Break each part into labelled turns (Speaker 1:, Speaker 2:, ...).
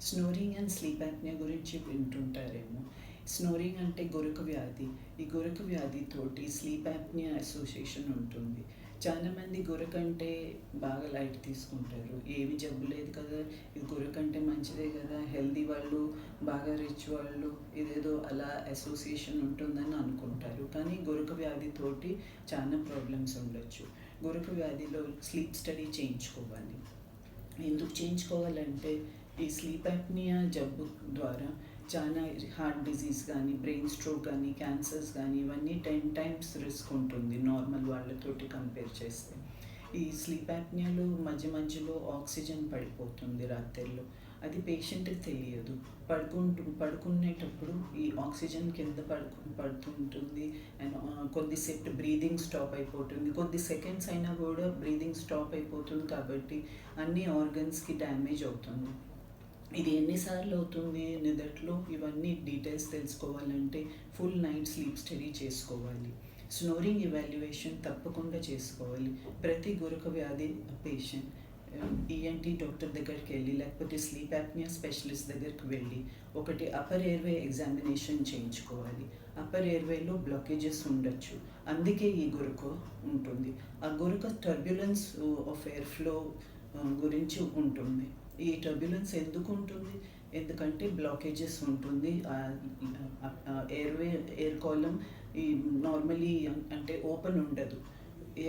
Speaker 1: Snoring and sleep apnoea గురించి వింటుంటారేమో. Snoring అంటే గురక వ్యాధి. ఈ గురక వ్యాధితోటి స్లీప్ యాప్నియా అసోసియేషన్ ఉంటుంది. చాలామంది గురక అంటే బాగా లైట్ తీసుకుంటారు. ఏమి జబ్బు లేదు కదా, ఇది గురక అంటే మంచిదే కదా, హెల్దీ వాళ్ళు, బాగా రిచ్ వాళ్ళు, ఇదేదో అలా అసోసియేషన్ ఉంటుందని అనుకుంటారు. కానీ గురక వ్యాధితోటి చాలా ప్రాబ్లమ్స్ ఉండొచ్చు. గురక వ్యాధిలో స్లీప్ స్టడీ చేయించుకోవాలి. ఎందుకు చేయించుకోవాలంటే ఈ స్లీప్ యాప్నియా జబ్బు ద్వారా చాలా హార్ట్ డిజీజ్ కానీ, బ్రెయిన్ స్ట్రోక్ కానీ, క్యాన్సర్స్ కానీ ఇవన్నీ 10 టైమ్స్ రిస్క్ ఉంటుంది నార్మల్ వాళ్ళతోటి కంపేర్ చేస్తే. ఈ స్లీప్ యాప్నియాలో మధ్య మధ్యలో ఆక్సిజన్ పడిపోతుంది రాత్రిలో. అది పేషెంట్కి తెలియదు. పడుకునేటప్పుడు ఈ ఆక్సిజన్ కింద పడుతుంటుంది అండ్ కొద్దిసేపు బ్రీదింగ్ స్టాప్ అయిపోతుంది. కొద్ది సెకండ్స్ అయినా కూడా బ్రీదింగ్ స్టాప్ అయిపోతుంది కాబట్టి అన్ని ఆర్గన్స్కి డ్యామేజ్ అవుతుంది. ఇది ఎన్నిసార్లు అవుతుంది నిదట్లో, ఇవన్నీ డీటెయిల్స్ తెలుసుకోవాలంటే ఫుల్ నైట్ స్లీప్ స్టడీ చేసుకోవాలి. స్నోరింగ్ ఇవాల్యుయేషన్ తప్పకుండా చేసుకోవాలి. ప్రతి గురక వ్యాధి పేషెంట్ ఈఎన్టీ డాక్టర్ దగ్గరికి వెళ్ళి, లేకపోతే స్లీప్ యాప్నియా స్పెషలిస్ట్ దగ్గరికి వెళ్ళి ఒకటి అప్పర్ ఎయిర్వే ఎగ్జామినేషన్ చేయించుకోవాలి. అప్పర్ ఎయిర్వేలో బ్లాకేజెస్ ఉండొచ్చు, అందుకే ఈ గురక ఉంటుంది. ఆ గురక టర్బ్యులెన్స్ ఆఫ్ ఎయిర్ ఫ్లో గురించి ఉంటుంది. ఈ టర్బ్యులెన్స్ ఎందుకు ఉంటుంది? ఎందుకంటే బ్లాకేజెస్ ఉంటుంది. ఎయిర్ కాలం ఈ నార్మలీ అంటే ఓపెన్ ఉండదు.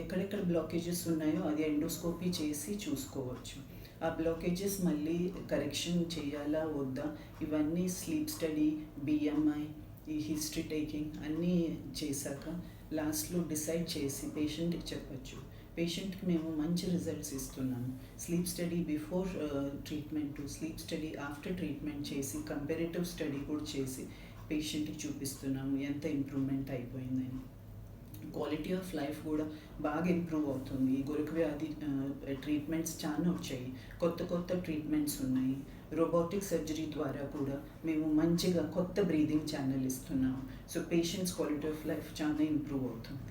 Speaker 1: ఎక్కడెక్కడ బ్లాకేజెస్ ఉన్నాయో అది ఎండోస్కోపీ చేసి చూసుకోవచ్చు. ఆ బ్లాకేజెస్ మళ్ళీ కరెక్షన్ చేయాలా వద్దా, ఇవన్నీ స్లీప్ స్టడీ, బిఎంఐ, ఈ హిస్టరీ టేకింగ్ అన్నీ చేశాక లాస్ట్లో డిసైడ్ చేసి పేషెంట్కి చెప్పచ్చు. పేషెంట్కి మేము మంచి రిజల్ట్స్ ఇస్తున్నాము. Sleep study before treatment, sleep study after treatment చేసి కంపారిటివ్ స్టడీ కూడా చేసి పేషెంట్కి చూపిస్తున్నాము ఎంత ఇంప్రూవ్మెంట్ అయిపోయిందని. క్వాలిటీ ఆఫ్ లైఫ్ కూడా బాగా ఇంప్రూవ్ అవుతుంది. ఈ గురక వ్యాధి ట్రీట్మెంట్స్ చాలా వచ్చాయి, కొత్త కొత్త ట్రీట్మెంట్స్ ఉన్నాయి. రోబోటిక్ సర్జరీ ద్వారా కూడా మేము మంచిగా కొత్త బ్రీదింగ్ ఛానల్ ఇస్తున్నాము. So patients quality of life చాలా ఇంప్రూవ్ అవుతుంది.